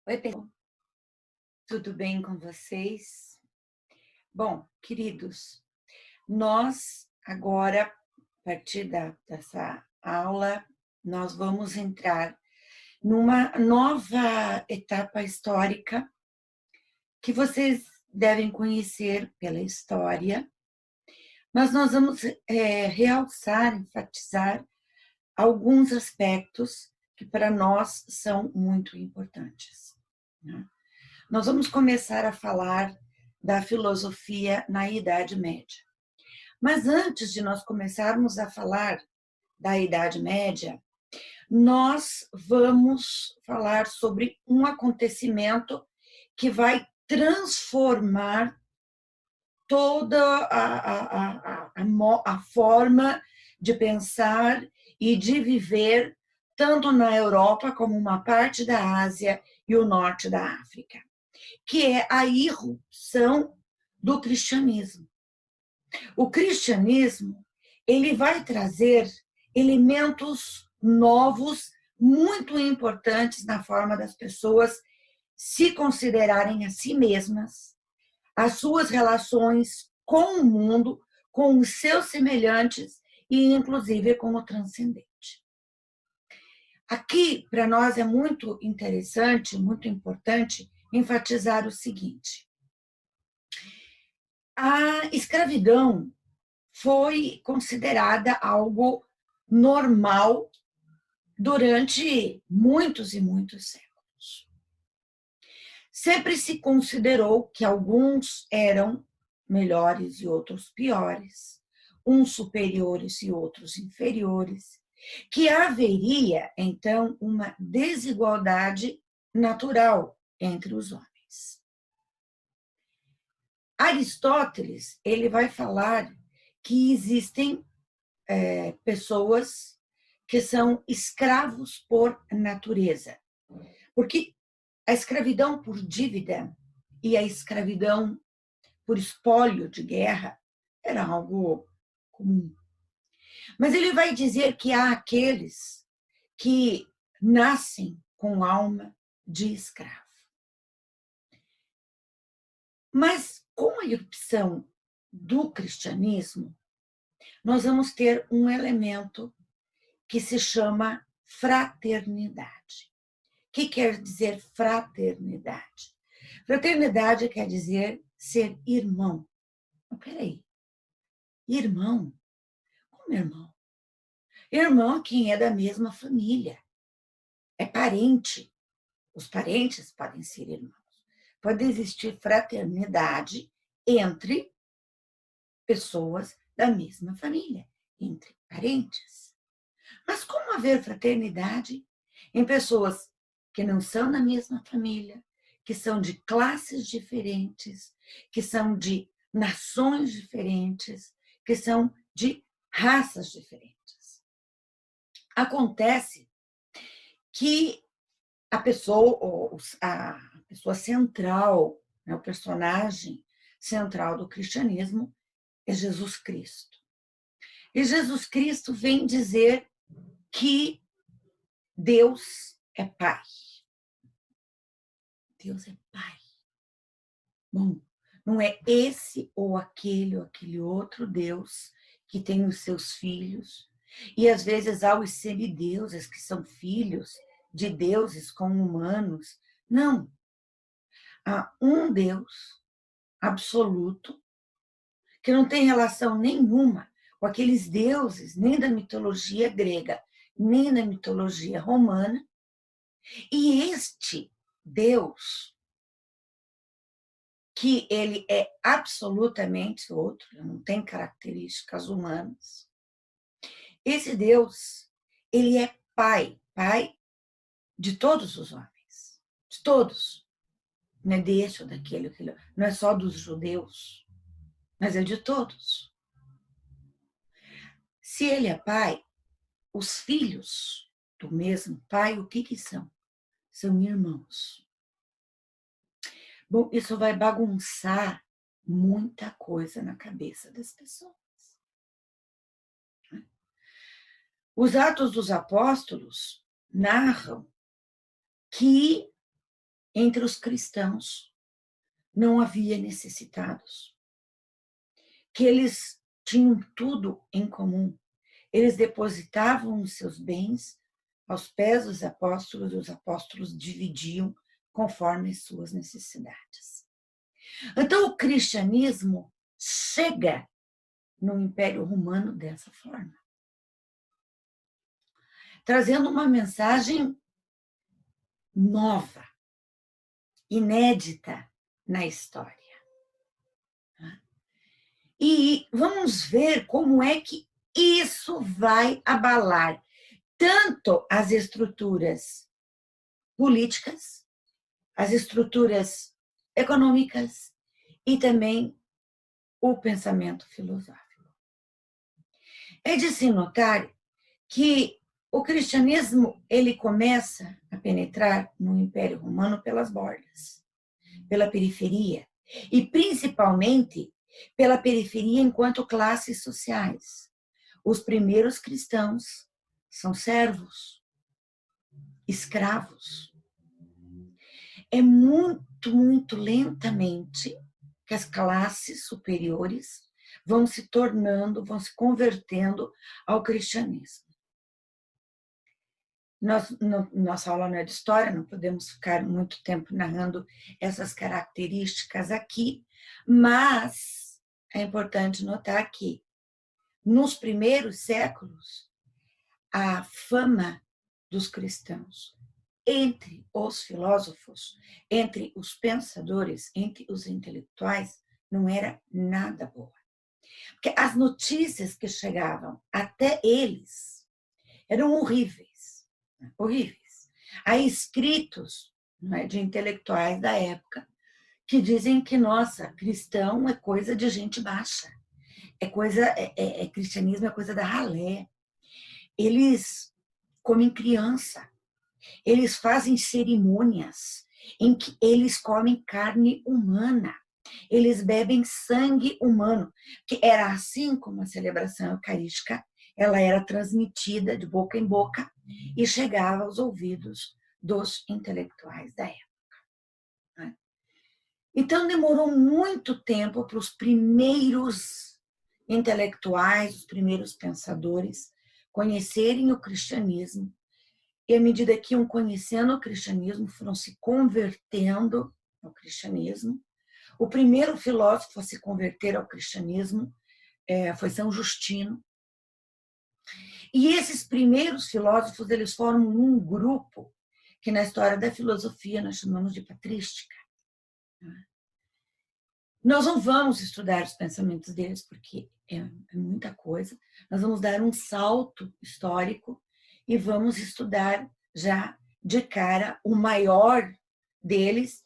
Oi, pessoal. Tudo bem com vocês? Bom, queridos, nós agora, a partir dessa aula, nós vamos entrar numa nova etapa histórica que vocês devem conhecer pela história, mas nós vamos realçar, enfatizar alguns aspectos que para nós são muito importantes, né? Nós vamos começar a falar da filosofia na Idade Média. Mas antes de nós começarmos a falar da Idade Média, nós vamos falar sobre um acontecimento que vai transformar toda a forma de pensar e de viver, tanto na Europa como uma parte da Ásia e o norte da África, que é a irrupção do cristianismo. O cristianismo, ele vai trazer elementos novos, muito importantes na forma das pessoas se considerarem a si mesmas, as suas relações com o mundo, com os seus semelhantes e, inclusive, com o transcendente. Aqui, para nós, é muito interessante, muito importante enfatizar o seguinte: a escravidão foi considerada algo normal durante muitos e muitos séculos. Sempre se considerou que alguns eram melhores e outros piores, uns superiores e outros inferiores, que haveria, então, uma desigualdade natural entre os homens. Aristóteles, ele vai falar que existem pessoas que são escravos por natureza, porque a escravidão por dívida e a escravidão por espólio de guerra era algo comum. Mas ele vai dizer que há aqueles que nascem com alma de escravo. Mas com a irrupção do cristianismo, nós vamos ter um elemento que se chama fraternidade. O que quer dizer fraternidade? Fraternidade quer dizer ser irmão. Mas peraí, irmão? Como irmão? Irmão é quem é da mesma família, é parente. Os parentes podem ser irmãos. Pode existir fraternidade entre pessoas da mesma família, entre parentes. Mas como haver fraternidade em pessoas que não são da mesma família, que são de classes diferentes, que são de nações diferentes, que são de raças diferentes? Acontece que a pessoa central, né, o personagem central do cristianismo é Jesus Cristo. E Jesus Cristo vem dizer que Deus é Pai. Deus é Pai. Bom, não é esse ou aquele outro Deus que tem os seus filhos. E às vezes há os semideuses que são filhos de deuses com humanos. Não. Há um Deus absoluto que não tem relação nenhuma com aqueles deuses, nem da mitologia grega, nem da mitologia romana. E este Deus, que ele é absolutamente outro, não tem características humanas. Esse Deus, ele é pai, pai de todos os homens, de todos. Não é desse ou daquele, não é só dos judeus, mas é de todos. Se ele é pai, os filhos do mesmo pai, o que são? São irmãos. Bom, isso vai bagunçar muita coisa na cabeça das pessoas. Os Atos dos Apóstolos narram que entre os cristãos não havia necessitados, que eles tinham tudo em comum. Eles depositavam os seus bens aos pés dos apóstolos e os apóstolos dividiam conforme as suas necessidades. Então, o cristianismo chega no Império Romano dessa forma, trazendo uma mensagem nova, inédita na história. E vamos ver como é que isso vai abalar tanto as estruturas políticas, as estruturas econômicas e também o pensamento filosófico. É de se notar que o cristianismo ele começa a penetrar no Império Romano pelas bordas, pela periferia, e principalmente pela periferia enquanto classes sociais. Os primeiros cristãos são servos, escravos. É muito, muito lentamente que as classes superiores vão se tornando, vão se convertendo ao cristianismo. Nossa aula não é de história, não podemos ficar muito tempo narrando essas características aqui, mas é importante notar que, nos primeiros séculos, a fama dos cristãos entre os filósofos, entre os pensadores, entre os intelectuais, não era nada boa. Porque as notícias que chegavam até eles eram horríveis, horríveis. Há escritos, não é, de intelectuais da época que dizem que, nossa, cristão é coisa de gente baixa, cristianismo é coisa da ralé. Eles comem criança, eles fazem cerimônias em que eles comem carne humana, eles bebem sangue humano, que era assim como a celebração eucarística ela era transmitida de boca em boca e chegava aos ouvidos dos intelectuais da época. Então, demorou muito tempo para os primeiros intelectuais, os primeiros pensadores, conhecerem o cristianismo, e à medida que iam conhecendo o cristianismo, foram se convertendo ao cristianismo. O primeiro filósofo a se converter ao cristianismo foi São Justino. E esses primeiros filósofos, eles formam um grupo que na história da filosofia nós chamamos de patrística. Nós não vamos estudar os pensamentos deles, porque é muita coisa. Nós vamos dar um salto histórico e vamos estudar já de cara o maior deles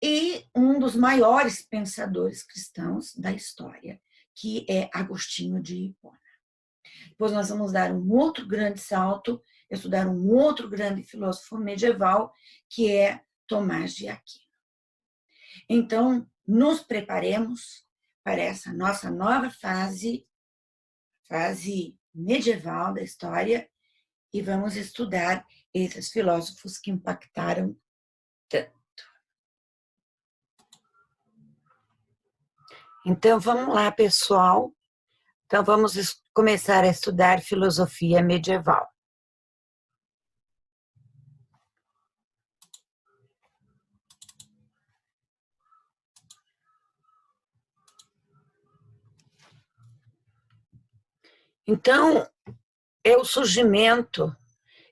e um dos maiores pensadores cristãos da história, que é Agostinho de Hipona. Depois nós vamos dar um outro grande salto, estudar um outro grande filósofo medieval, que é Tomás de Aquino. Então, nos preparemos para essa nossa nova fase medieval da história, e vamos estudar esses filósofos que impactaram tanto. Então, vamos lá, pessoal. Então, vamos começar a estudar filosofia medieval. Então, é o surgimento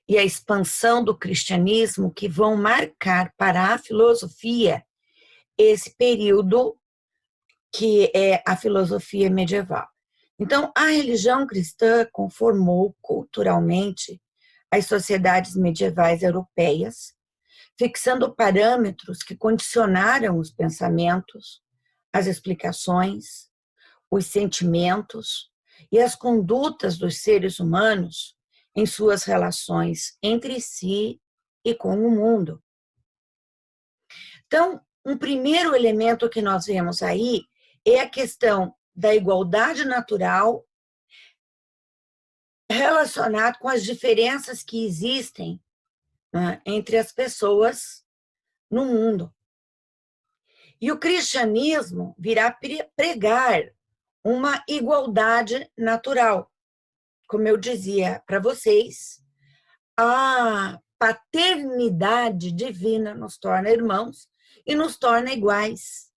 e a expansão do cristianismo que vão marcar para a filosofia esse período que é a filosofia medieval. Então, a religião cristã conformou culturalmente as sociedades medievais europeias, fixando parâmetros que condicionaram os pensamentos, as explicações, os sentimentos e as condutas dos seres humanos em suas relações entre si e com o mundo. Então, um primeiro elemento que nós vemos aí é a questão da igualdade natural relacionado com as diferenças que existem, né, entre as pessoas no mundo. E o cristianismo virá pregar uma igualdade natural. Como eu dizia para vocês, a paternidade divina nos torna irmãos e nos torna iguais.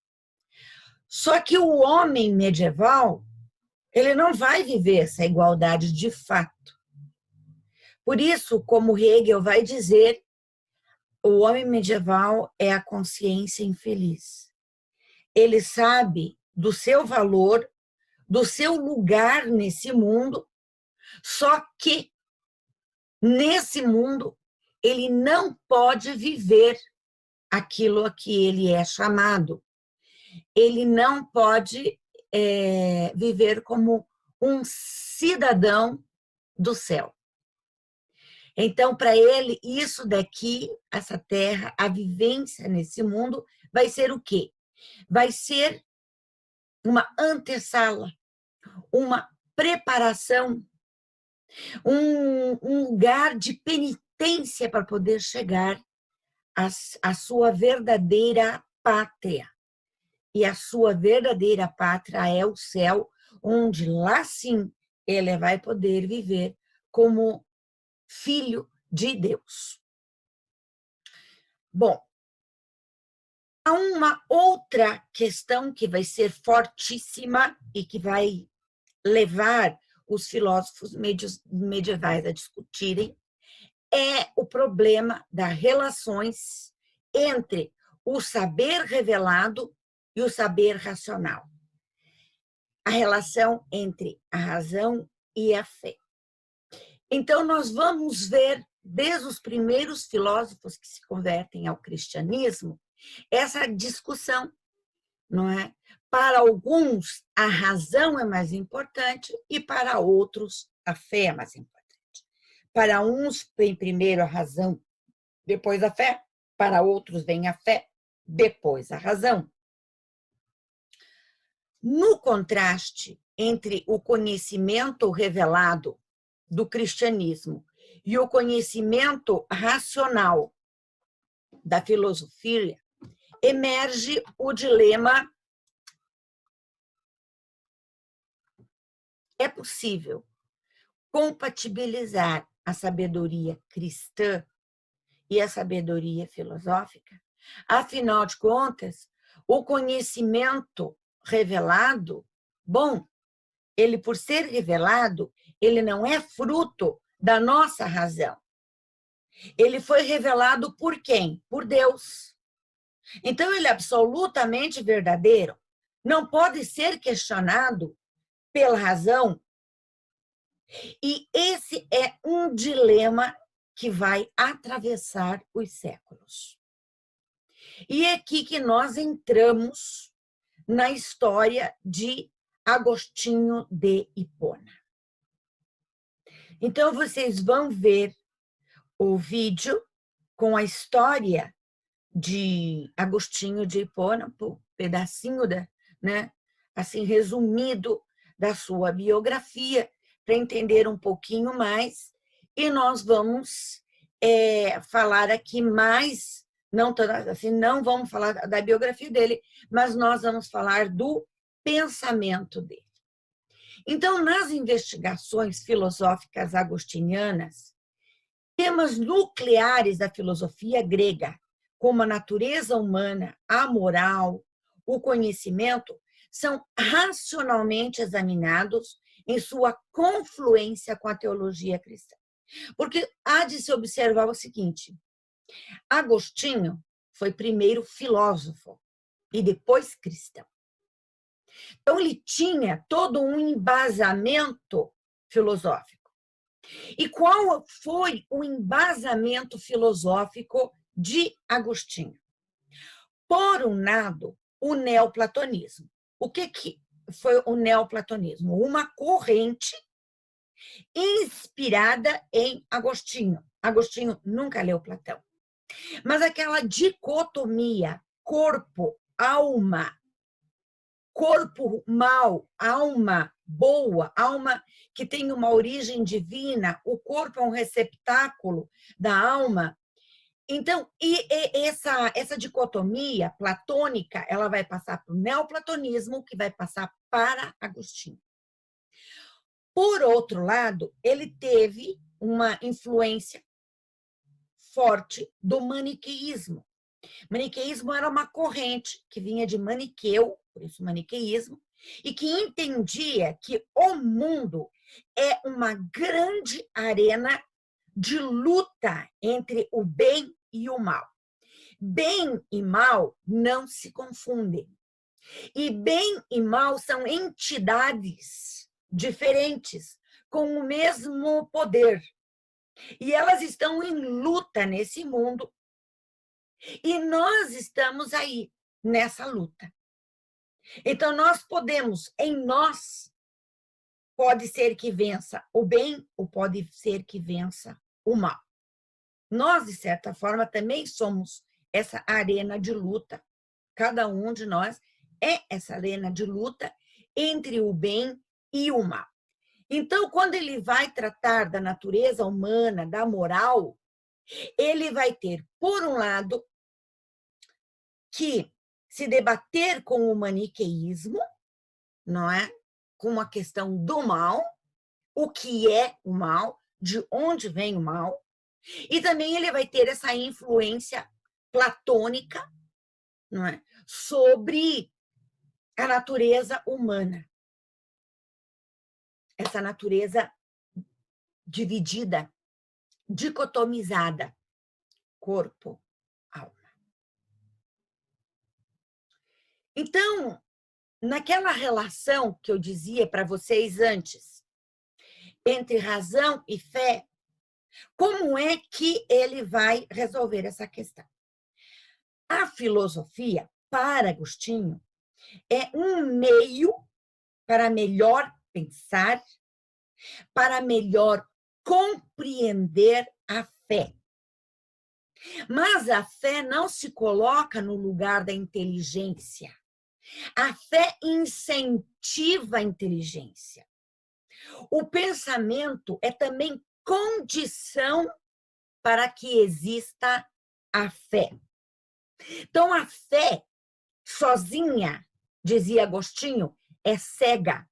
Só que o homem medieval, ele não vai viver essa igualdade de fato. Por isso, como Hegel vai dizer, o homem medieval é a consciência infeliz. Ele sabe do seu valor, do seu lugar nesse mundo, só que nesse mundo ele não pode viver aquilo a que ele é chamado. Ele não pode viver como um cidadão do céu. Então, para ele, isso daqui, essa terra, a vivência nesse mundo, vai ser o quê? Vai ser uma antessala, uma preparação, um lugar de penitência para poder chegar à sua verdadeira pátria. E a sua verdadeira pátria é o céu, onde lá sim ele vai poder viver como filho de Deus. Bom, há uma outra questão que vai ser fortíssima e que vai levar os filósofos medievais a discutirem, é o problema das relações entre o saber revelado e o saber racional. A relação entre a razão e a fé. Então, nós vamos ver, desde os primeiros filósofos que se convertem ao cristianismo, essa discussão, não é? Para alguns, a razão é mais importante e para outros, a fé é mais importante. Para uns, vem primeiro a razão, depois a fé. Para outros, vem a fé, depois a razão. No contraste entre o conhecimento revelado do cristianismo e o conhecimento racional da filosofia, emerge o dilema: é possível compatibilizar a sabedoria cristã e a sabedoria filosófica? Afinal de contas, o conhecimento revelado, bom, ele por ser revelado, ele não é fruto da nossa razão. Ele foi revelado por quem? Por Deus. Então, ele é absolutamente verdadeiro. Não pode ser questionado pela razão. E esse é um dilema que vai atravessar os séculos. E é aqui que nós entramos na história de Agostinho de Hipona. Então, vocês vão ver o vídeo com a história de Agostinho de Hipona, um pedacinho, né, assim, resumido da sua biografia, para entender um pouquinho mais. E nós vamos falar aqui mais, não vamos falar da biografia dele, mas nós vamos falar do pensamento dele. Então, nas investigações filosóficas agostinianas, temas nucleares da filosofia grega, como a natureza humana, a moral, o conhecimento, são racionalmente examinados em sua confluência com a teologia cristã. Porque há de se observar o seguinte: Agostinho foi primeiro filósofo e depois cristão. Então, ele tinha todo um embasamento filosófico. E qual foi o embasamento filosófico de Agostinho? Por um lado, o neoplatonismo. O que foi o neoplatonismo? Uma corrente inspirada em Agostinho. Agostinho nunca leu Platão. Mas aquela dicotomia corpo-alma, corpo mal, alma boa, alma que tem uma origem divina, o corpo é um receptáculo da alma, Então, essa dicotomia platônica, ela vai passar para o neoplatonismo, que vai passar para Agostinho. Por outro lado, ele teve uma influência forte do maniqueísmo. Maniqueísmo era uma corrente que vinha de Maniqueu, por isso maniqueísmo, e que entendia que o mundo é uma grande arena de luta entre o bem e o mal. Bem e mal não se confundem. E bem e mal são entidades diferentes, com o mesmo poder. E elas estão em luta nesse mundo. E nós estamos aí, nessa luta. Então, nós podemos, em nós, pode ser que vença o bem ou pode ser que vença o mal. Nós, de certa forma, também somos essa arena de luta. Cada um de nós é essa arena de luta entre o bem e o mal. Então, quando ele vai tratar da natureza humana, da moral, ele vai ter, por um lado, que se debater com o maniqueísmo, não é? Com a questão do mal, o que é o mal, de onde vem o mal, e também ele vai ter essa influência platônica, não é? Sobre a natureza humana. Essa natureza dividida, dicotomizada, corpo, alma. Então, naquela relação que eu dizia para vocês antes, entre razão e fé, como é que ele vai resolver essa questão? A filosofia, para Agostinho, é um meio para melhor pensar, para melhor compreender a fé. Mas a fé não se coloca no lugar da inteligência. A fé incentiva a inteligência. O pensamento é também condição para que exista a fé. Então, a fé sozinha, dizia Agostinho, é cega.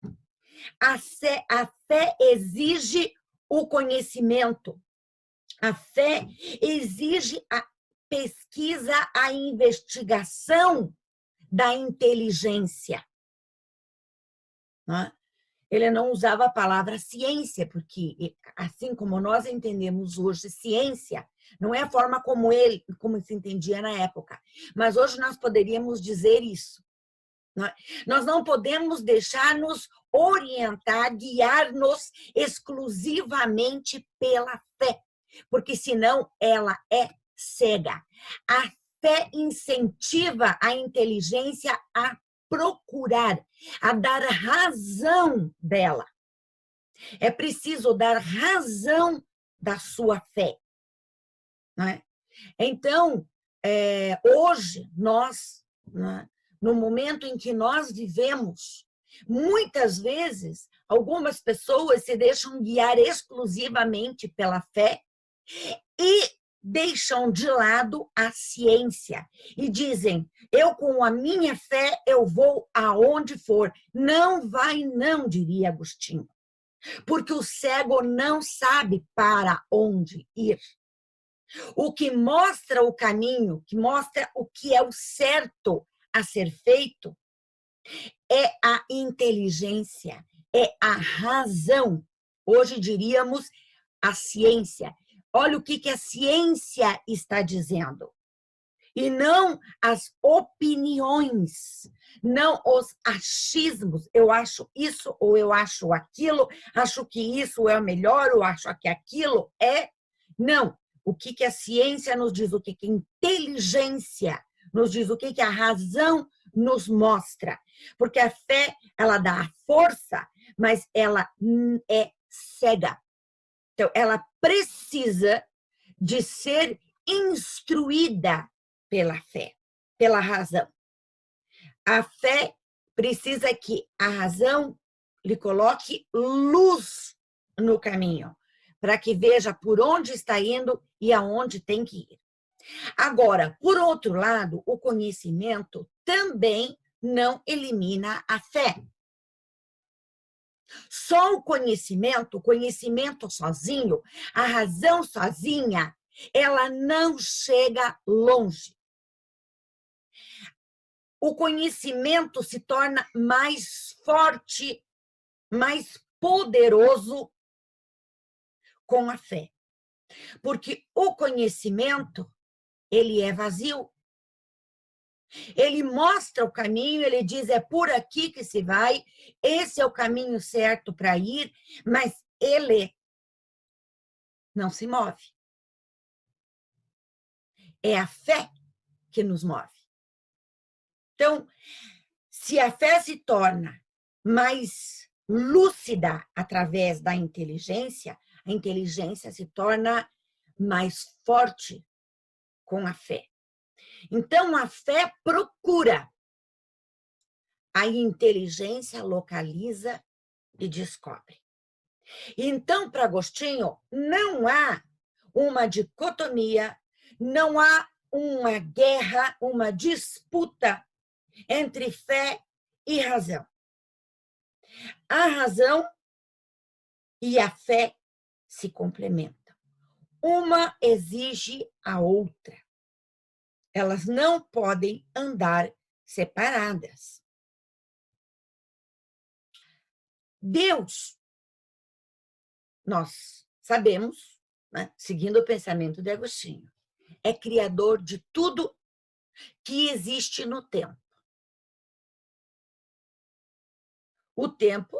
A fé exige o conhecimento. A fé exige a pesquisa, a investigação da inteligência. Ele não usava a palavra ciência, porque, assim como nós entendemos hoje ciência, não é a forma como se entendia na época, mas hoje nós poderíamos dizer isso. Nós não podemos deixar-nos orientar, guiar-nos exclusivamente pela fé, porque senão ela é cega. A fé incentiva a inteligência a procurar, a dar razão dela. É preciso dar razão da sua fé. Não é? Então, hoje, nós, no momento em que nós vivemos, muitas vezes, algumas pessoas se deixam guiar exclusivamente pela fé e deixam de lado a ciência e dizem, eu com a minha fé, eu vou aonde for. Não vai não, diria Agostinho, porque o cego não sabe para onde ir. O que mostra o caminho, que mostra o que é o certo a ser feito, é a inteligência, é a razão. Hoje diríamos a ciência. Olha o que a ciência está dizendo. E não as opiniões, não os achismos. Eu acho isso ou eu acho aquilo, acho que isso é o melhor, ou acho que aquilo é. Não. O que a ciência nos diz, o que a inteligência nos diz, o que a razão nos mostra. Porque a fé, ela dá a força, mas ela é cega. Então, ela precisa de ser instruída pela fé, pela razão. A fé precisa que a razão lhe coloque luz no caminho, para que veja por onde está indo e aonde tem que ir. Agora, por outro lado, o conhecimento também não elimina a fé. Só o conhecimento sozinho, a razão sozinha, ela não chega longe. O conhecimento se torna mais forte, mais poderoso com a fé. Porque o conhecimento, ele é vazio. Ele mostra o caminho, ele diz, é por aqui que se vai, esse é o caminho certo para ir, mas ele não se move. É a fé que nos move. Então, se a fé se torna mais lúcida através da inteligência, a inteligência se torna mais forte com a fé. Então, a fé procura, a inteligência localiza e descobre. Então, para Agostinho, não há uma dicotomia, não há uma guerra, uma disputa entre fé e razão. A razão e a fé se complementam. Uma exige a outra. Elas não podem andar separadas. Deus, nós sabemos, né, seguindo o pensamento de Agostinho, é criador de tudo que existe no tempo. O tempo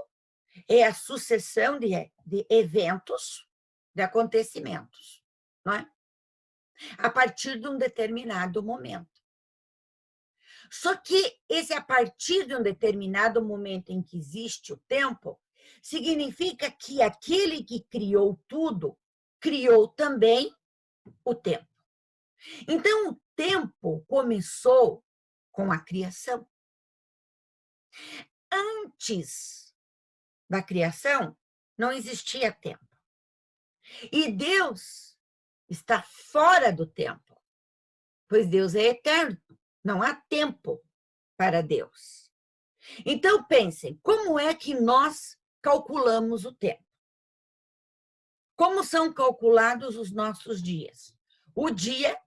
é a sucessão de eventos, de acontecimentos, não é? A partir de um determinado momento. Só que esse a partir de um determinado momento em que existe o tempo, significa que aquele que criou tudo, criou também o tempo. Então, o tempo começou com a criação. Antes da criação, não existia tempo. E Deus está fora do tempo, pois Deus é eterno. Não há tempo para Deus. Então, pensem, como é que nós calculamos o tempo? Como são calculados os nossos dias? O dia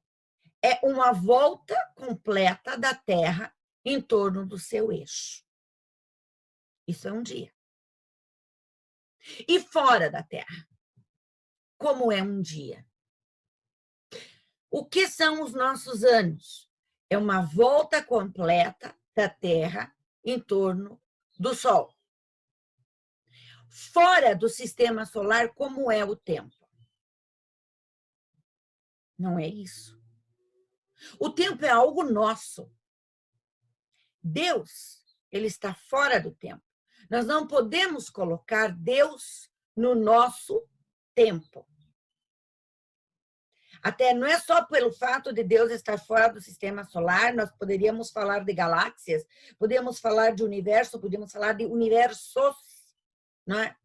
é uma volta completa da Terra em torno do seu eixo. Isso é um dia. E fora da Terra, como é um dia? O que são os nossos anos? É uma volta completa da Terra em torno do Sol. Fora do sistema solar, como é o tempo? Não é isso. O tempo é algo nosso. Deus, ele está fora do tempo. Nós não podemos colocar Deus no nosso tempo. Até não é só pelo fato de Deus estar fora do sistema solar, nós poderíamos falar de galáxias, podemos falar de universo, podemos falar de universos, não é?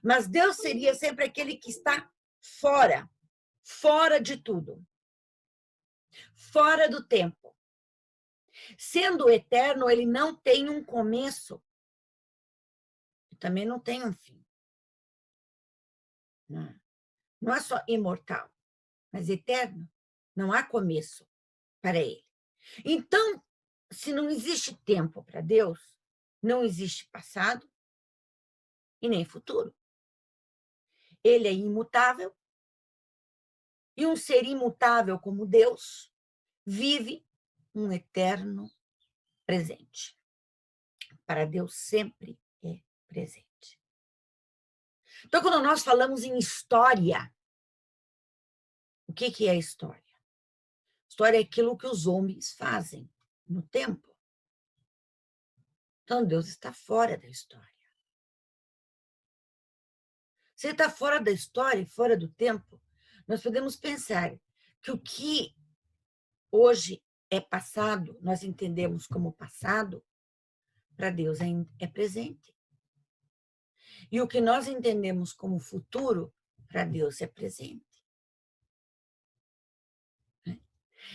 Mas Deus seria sempre aquele que está fora, fora de tudo, fora do tempo. Sendo eterno, ele não tem um começo, também não tem um fim. Não é só imortal, mas eterno. Não há começo para ele. Então, se não existe tempo para Deus, não existe passado e nem futuro. Ele é imutável, e um ser imutável como Deus vive um eterno presente. Para Deus sempre é presente. Então, quando nós falamos em história, o que é história? História é aquilo que os homens fazem no tempo. Então, Deus está fora da história. Se ele está fora da história e fora do tempo, nós podemos pensar que o que hoje é passado, nós entendemos como passado, para Deus é presente. E o que nós entendemos como futuro, para Deus é presente.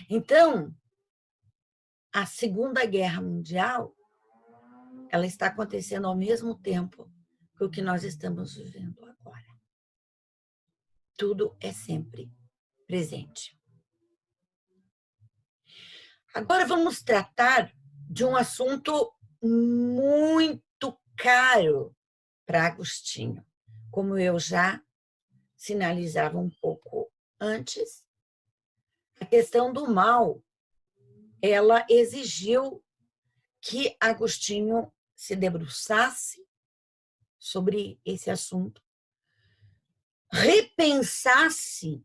Então, a Segunda Guerra Mundial, ela está acontecendo ao mesmo tempo que o que nós estamos vivendo agora. Tudo é sempre presente. Agora vamos tratar de um assunto muito caro para Agostinho, como eu já sinalizava um pouco antes. A questão do mal, ela exigiu que Agostinho se debruçasse sobre esse assunto, repensasse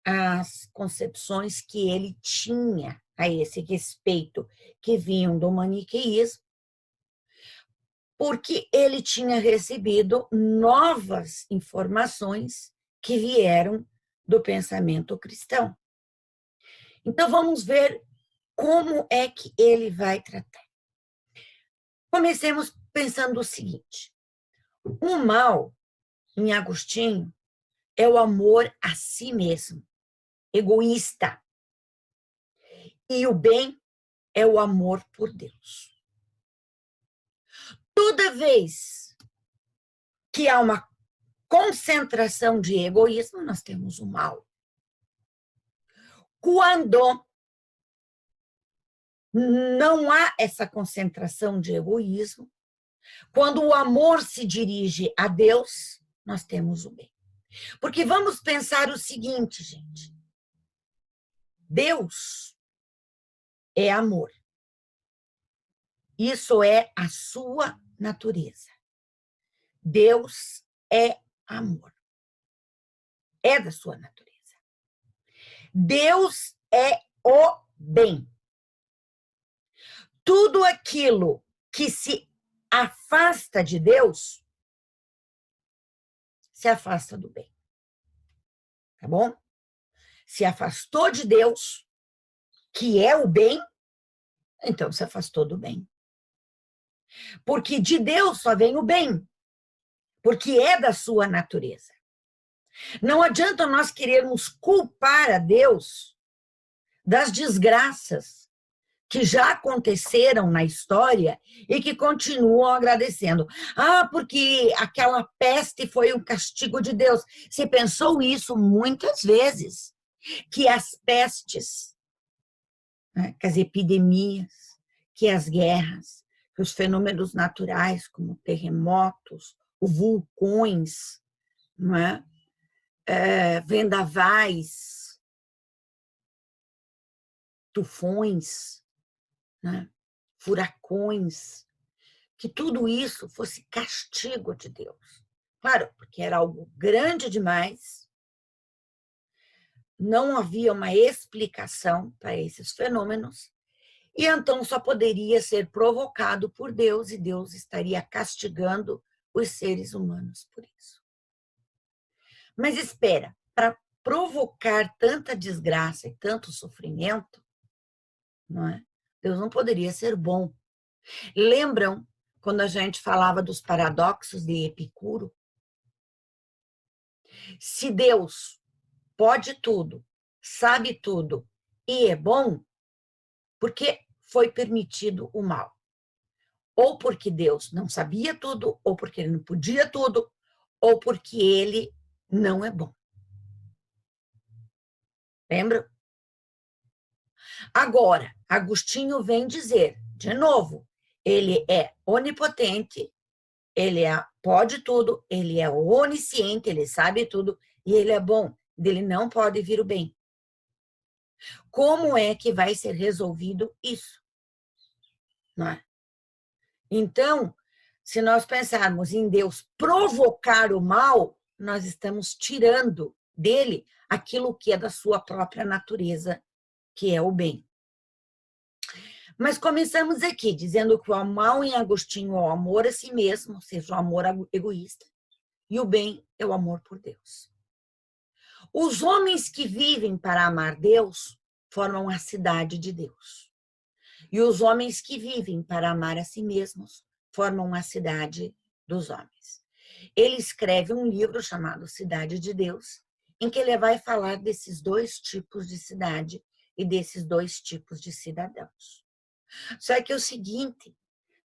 as concepções que ele tinha a esse respeito, que vinham do maniqueísmo, porque ele tinha recebido novas informações que vieram do pensamento cristão. Então, vamos ver como é que ele vai tratar. Comecemos pensando o seguinte: o mal, em Agostinho, é o amor a si mesmo, egoísta. E o bem é o amor por Deus. Toda vez que há uma concentração de egoísmo, nós temos o mal. Quando não há essa concentração de egoísmo, quando o amor se dirige a Deus, nós temos o bem. Porque vamos pensar o seguinte, gente. Deus é amor. Isso é a sua natureza. Deus é amor. É da sua natureza. Deus é o bem. Tudo aquilo que se afasta de Deus, se afasta do bem. Tá bom? Se afastou de Deus, que é o bem, então se afastou do bem. Porque de Deus só vem o bem, porque é da sua natureza. Não adianta nós querermos culpar a Deus das desgraças que já aconteceram na história e que continuam agradecendo. Ah, porque aquela peste foi um castigo de Deus. Você pensou isso muitas vezes, que as pestes, né, que as epidemias, que as guerras, que os fenômenos naturais, como terremotos, vulcões, não é? Vendavais, tufões, né? Furacões, que tudo isso fosse castigo de Deus. Claro, porque era algo grande demais, não havia uma explicação para esses fenômenos, e então só poderia ser provocado por Deus, e Deus estaria castigando os seres humanos por isso. Mas espera, para provocar tanta desgraça e tanto sofrimento, não é? Deus não poderia ser bom. Lembram quando a gente falava dos paradoxos de Epicuro? Se Deus pode tudo, sabe tudo e é bom, por que foi permitido o mal? Ou porque Deus não sabia tudo, ou porque ele não podia tudo, ou porque ele não é bom. Lembram? Agora, Agostinho vem dizer, de novo, ele é onipotente, ele pode tudo, ele é onisciente, ele sabe tudo, e ele é bom, dele não pode vir o bem. Como é que vai ser resolvido isso? Não é? Então, se nós pensarmos em Deus provocar o mal, nós estamos tirando dele aquilo que é da sua própria natureza, que é o bem. Mas começamos aqui dizendo que o mal em Agostinho é o amor a si mesmo, ou seja, o amor egoísta, e o bem é o amor por Deus. Os homens que vivem para amar Deus formam a cidade de Deus. E os homens que vivem para amar a si mesmos formam a cidade dos homens. Ele escreve um livro chamado Cidade de Deus, em que ele vai falar desses dois tipos de cidade e desses dois tipos de cidadãos. Só que é o seguinte,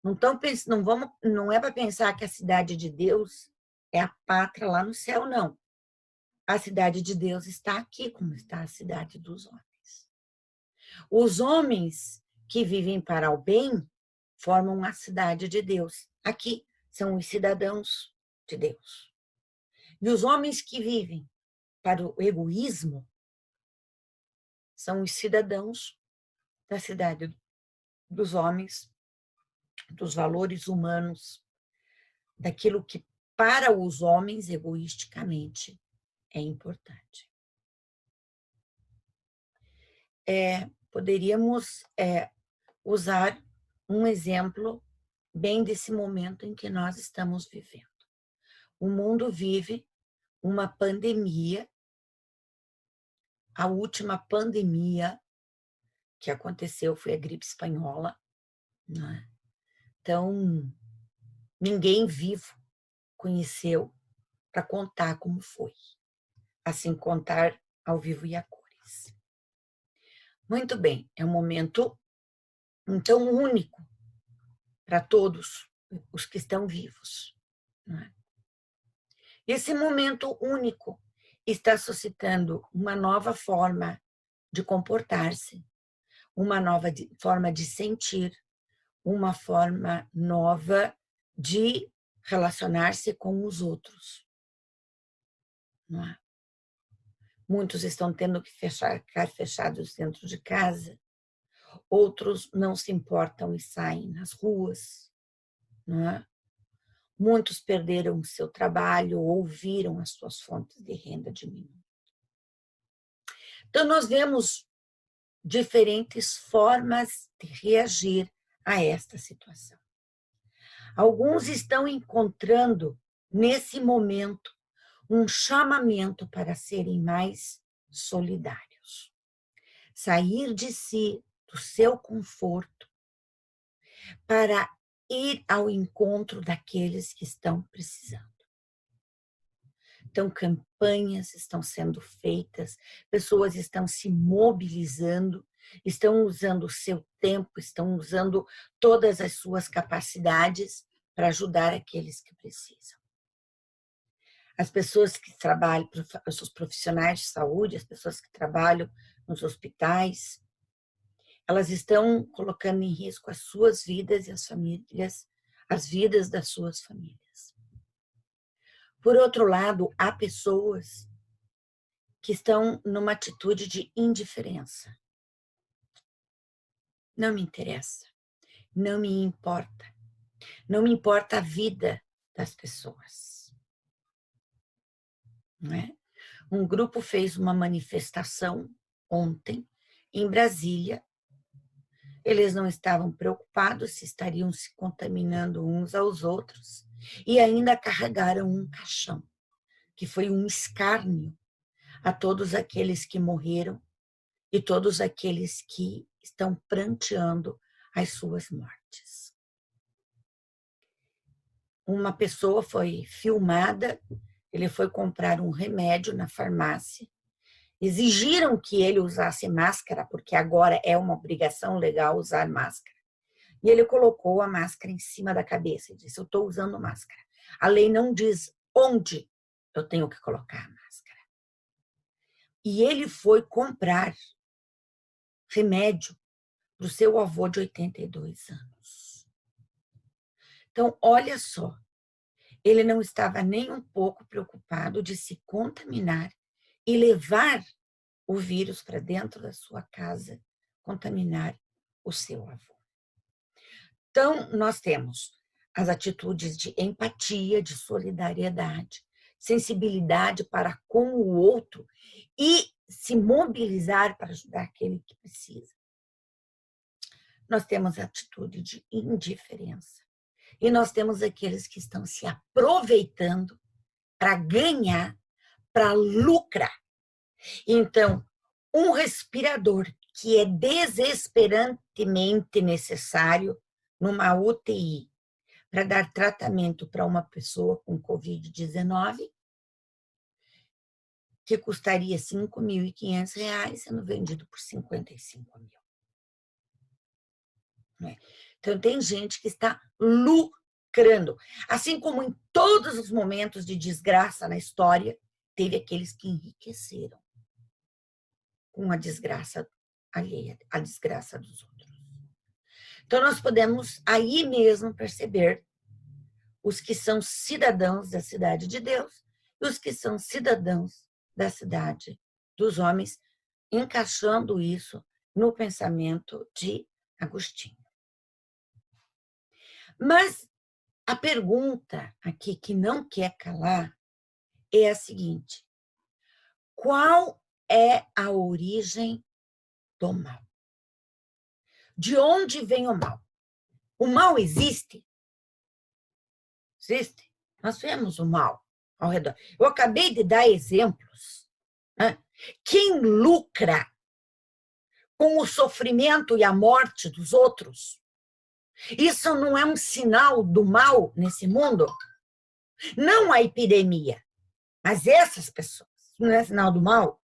não é para pensar que a cidade de Deus é a pátria lá no céu, não. A cidade de Deus está aqui, como está a cidade dos homens. Os homens que vivem para o bem formam a cidade de Deus. Aqui são os cidadãos de Deus. E os homens que vivem para o egoísmo são os cidadãos da cidade dos homens, dos valores humanos, daquilo que para os homens, egoisticamente, é importante. Poderíamos usar um exemplo bem desse momento em que nós estamos vivendo. O mundo vive uma pandemia, a última pandemia que aconteceu foi a gripe espanhola, né? Então, ninguém vivo conheceu para contar como foi, assim, contar ao vivo e a cores. Muito bem, é um momento, então, único para todos os que estão vivos, né? Esse momento único está suscitando uma nova forma de comportar-se, uma nova forma de sentir, uma forma nova de relacionar-se com os outros. Não é? Muitos estão tendo que ficar fechados dentro de casa, outros não se importam e saem nas ruas. Não é? Muitos perderam o seu trabalho ou viram as suas fontes de renda diminuir. Então, nós vemos diferentes formas de reagir a esta situação. Alguns estão encontrando, nesse momento, um chamamento para serem mais solidários. Sair de si, do seu conforto, para ir ao encontro daqueles que estão precisando. Então, campanhas estão sendo feitas, pessoas estão se mobilizando, estão usando o seu tempo, estão usando todas as suas capacidades para ajudar aqueles que precisam. As pessoas que trabalham, os profissionais de saúde, as pessoas que trabalham nos hospitais, elas estão colocando em risco as suas vidas e as famílias, as vidas das suas famílias. Por outro lado, há pessoas que estão numa atitude de indiferença. Não me interessa, não me importa. Não me importa a vida das pessoas. Não é? Um grupo fez uma manifestação ontem em Brasília. Eles não estavam preocupados se estariam se contaminando uns aos outros e ainda carregaram um caixão, que foi um escárnio a todos aqueles que morreram e todos aqueles que estão pranteando as suas mortes. Uma pessoa foi filmada, ele foi comprar um remédio na farmácia, exigiram que ele usasse máscara, porque agora é uma obrigação legal usar máscara. E ele colocou a máscara em cima da cabeça e disse, eu estou usando máscara. A lei não diz onde eu tenho que colocar a máscara. E ele foi comprar remédio para o seu avô de 82 anos. Então, olha só, ele não estava nem um pouco preocupado de se contaminar e levar o vírus para dentro da sua casa, contaminar o seu avô. Então, nós temos as atitudes de empatia, de solidariedade, sensibilidade para com o outro e se mobilizar para ajudar aquele que precisa. Nós temos a atitude de indiferença. E nós temos aqueles que estão se aproveitando para ganhar, para lucrar. Então, um respirador que é desesperantemente necessário numa UTI para dar tratamento para uma pessoa com Covid-19, que custaria R$ 5.500 sendo vendido por 55 mil. Né? Então, tem gente que está lucrando. Assim como em todos os momentos de desgraça na história, teve aqueles que enriqueceram com a desgraça alheia, a desgraça dos outros. Então, nós podemos aí mesmo perceber os que são cidadãos da cidade de Deus e os que são cidadãos da cidade dos homens, encaixando isso no pensamento de Agostinho. Mas a pergunta aqui que não quer calar é a seguinte: qual é a origem do mal? De onde vem o mal? O mal existe? Existe. Nós vemos o mal ao redor. Eu acabei de dar exemplos. Né? Quem lucra com o sofrimento e a morte dos outros, isso não é um sinal do mal nesse mundo? Não a epidemia, mas essas pessoas. Não é sinal do mal?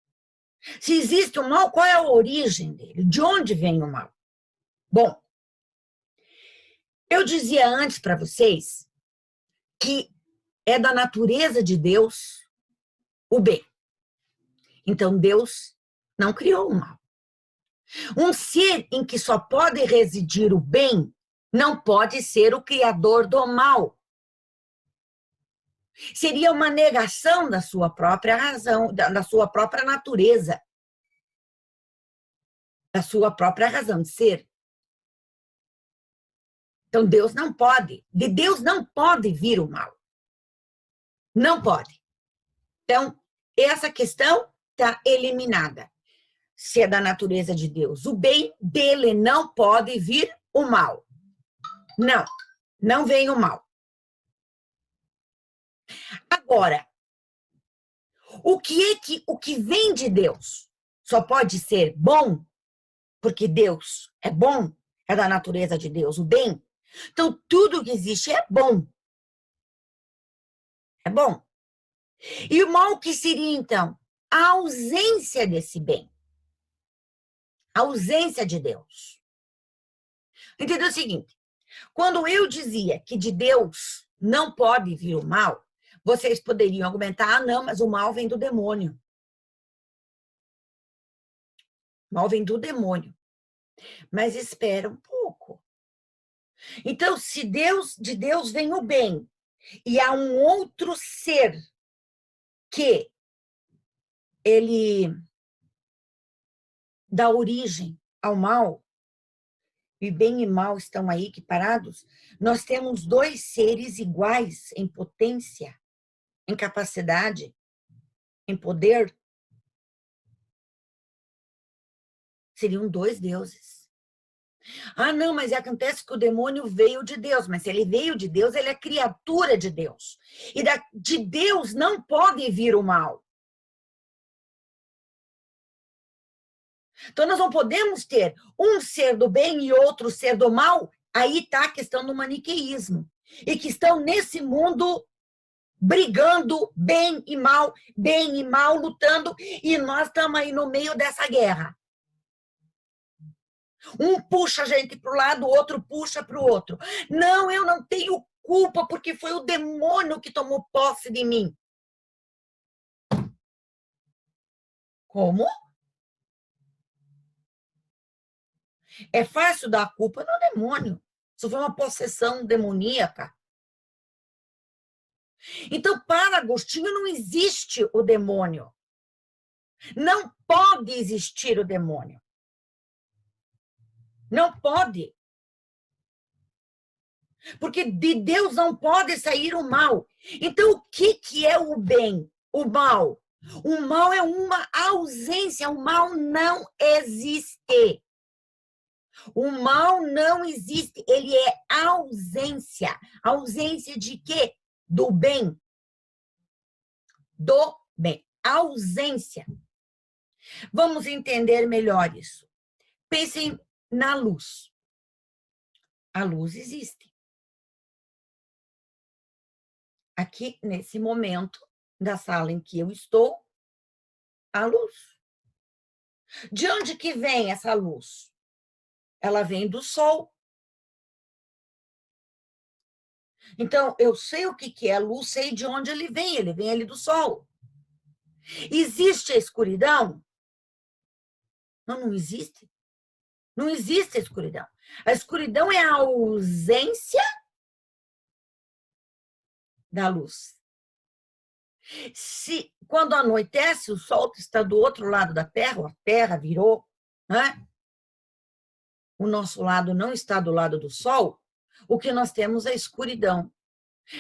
Se existe o mal, qual é a origem dele? De onde vem o mal? Bom, eu dizia antes para vocês que é da natureza de Deus o bem. Então, Deus não criou o mal. Um ser em que só pode residir o bem não pode ser o criador do mal. Seria uma negação da sua própria razão, da sua própria natureza, da sua própria razão de ser. Então, Deus não pode. De Deus não pode vir o mal. Não pode. Então, essa questão está eliminada. Se é da natureza de Deus o bem, dele não pode vir o mal. Não, não vem o mal. Agora, o que vem de Deus só pode ser bom, porque Deus é bom, é da natureza de Deus o bem. Então, tudo que existe é bom. É bom. E o mal que seria, então? A ausência desse bem. A ausência de Deus. Entendeu o seguinte? Quando eu dizia que de Deus não pode vir o mal, vocês poderiam argumentar, não, mas o mal vem do demônio. O mal vem do demônio. Mas espera um pouco. Então, se de Deus vem o bem, e há um outro ser que ele dá origem ao mal, e bem e mal estão aí equiparados, nós temos dois seres iguais em potência, em capacidade, em poder. Seriam dois deuses. Ah, não, mas acontece que o demônio veio de Deus. Mas se ele veio de Deus, ele é criatura de Deus. E de Deus não pode vir o mal. Então, nós não podemos ter um ser do bem e outro ser do mal. Aí está a questão do maniqueísmo. E que estão nesse mundo brigando bem e mal, lutando. E nós estamos aí no meio dessa guerra. Um puxa a gente para o lado, o outro puxa para o outro. Não, eu não tenho culpa porque foi o demônio que tomou posse de mim. Como? É fácil dar a culpa no demônio. Isso foi uma possessão demoníaca. Então, para Agostinho, não existe o demônio. Não pode existir o demônio. Não pode. Porque de Deus não pode sair o mal. Então, o que é o bem? O mal? O mal é uma ausência. O mal não existe. O mal não existe. Ele é ausência. Ausência de quê? Do bem. Do bem. Ausência. Vamos entender melhor isso. Pensem na luz. A luz existe. Aqui, nesse momento da sala em que eu estou, A luz. De onde que vem essa luz? Ela vem do sol. Então, eu sei o que é a luz, sei de onde ele vem ali do sol. Existe a escuridão? Não, não existe. Não existe a escuridão. A escuridão é a ausência da luz. Se quando anoitece, o sol está do outro lado da Terra, a Terra virou, né? O nosso lado não está do lado do sol, o que nós temos é a escuridão.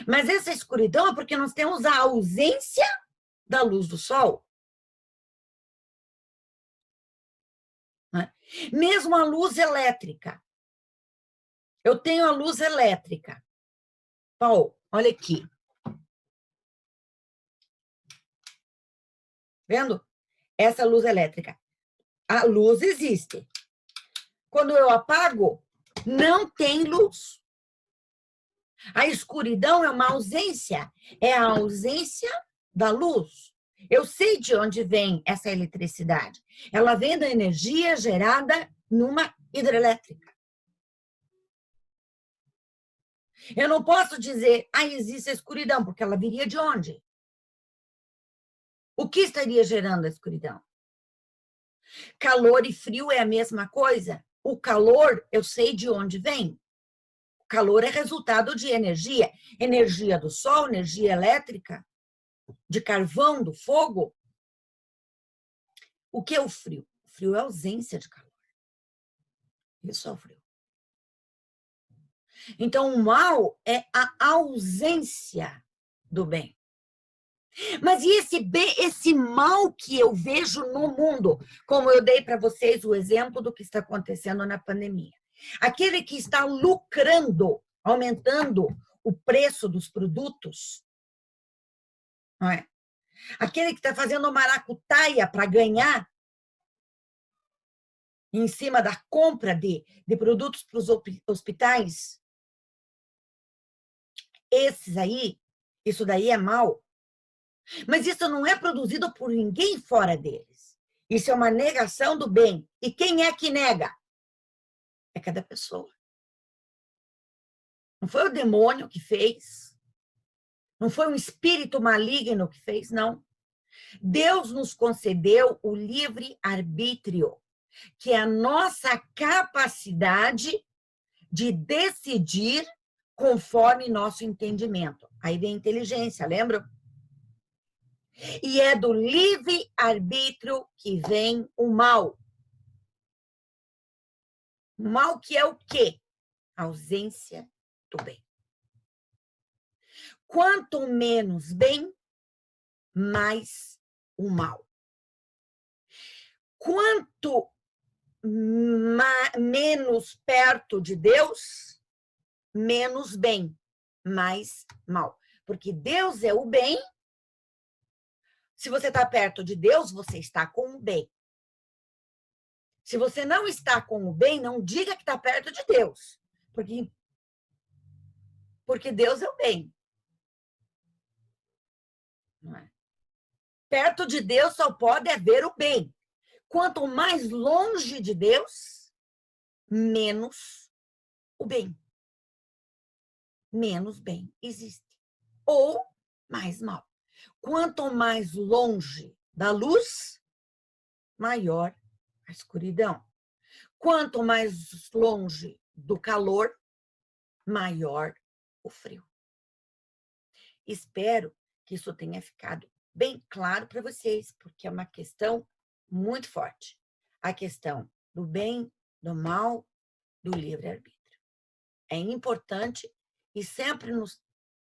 Mas essa escuridão é porque nós temos a ausência da luz do sol. Né? Mesmo a luz elétrica. Eu tenho a luz elétrica. Paulo, olha aqui. Vendo? Essa luz elétrica. A luz existe. Quando eu apago, não tem luz. A escuridão é uma ausência. É a ausência da luz. Eu sei de onde vem essa eletricidade. Ela vem da energia gerada numa hidrelétrica. Eu não posso dizer, existe a escuridão, porque ela viria de onde? O que estaria gerando a escuridão? Calor e frio é a mesma coisa? O calor, eu sei de onde vem. O calor é resultado de energia. Energia do sol, energia elétrica, de carvão, do fogo. O que é o frio? O frio é a ausência de calor. Isso é o frio. Então, o mal é a ausência do bem. Mas e esse mal que eu vejo no mundo? Como eu dei para vocês o exemplo do que está acontecendo na pandemia. Aquele que está lucrando, aumentando o preço dos produtos, não é? Aquele que está fazendo maracutaia para ganhar em cima da compra de produtos para os hospitais, esses aí, isso daí é mal. Mas isso não é produzido por ninguém fora deles. Isso é uma negação do bem. E quem é que nega? É cada pessoa. Não foi o demônio que fez. Não foi um espírito maligno que fez, não. Deus nos concedeu o livre-arbítrio, que é a nossa capacidade de decidir conforme nosso entendimento. Aí vem a inteligência, lembra? E é do livre-arbítrio que vem o mal. O mal que é o quê? A ausência do bem. Quanto menos bem, mais o mal. Quanto menos perto de Deus, menos bem, mais mal. Porque Deus é o bem. Se você está perto de Deus, você está com o bem. Se você não está com o bem, não diga que está perto de Deus. Porque Deus é o bem. Não é? Perto de Deus só pode haver o bem. Quanto mais longe de Deus, menos o bem. Menos bem existe. Ou mais mal. Quanto mais longe da luz, maior a escuridão. Quanto mais longe do calor, maior o frio. Espero que isso tenha ficado bem claro para vocês, porque é uma questão muito forte. A questão do bem, do mal, do livre-arbítrio. É importante e sempre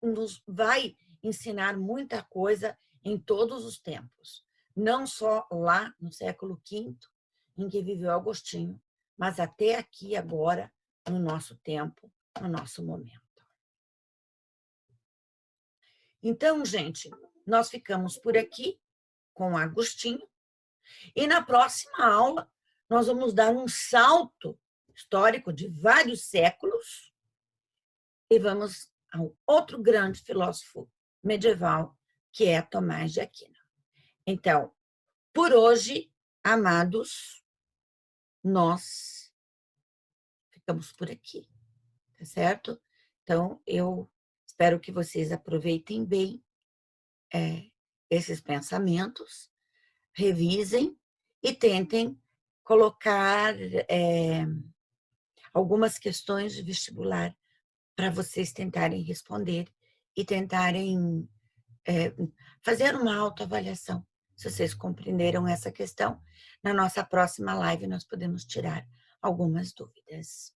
nos vai ensinar muita coisa em todos os tempos. Não só lá no século V, em que viveu Agostinho, mas até aqui agora, no nosso tempo, no nosso momento. Então, gente, nós ficamos por aqui com Agostinho e na próxima aula nós vamos dar um salto histórico de vários séculos e vamos a um outro grande filósofo medieval, que é Tomás de Aquino. Então, Por hoje, amados, nós ficamos por aqui, tá certo? Então, eu espero que vocês aproveitem bem esses pensamentos, revisem e tentem colocar algumas questões de vestibular para vocês tentarem responder e tentarem fazer uma autoavaliação. Se vocês compreenderam essa questão, na nossa próxima live nós podemos tirar algumas dúvidas.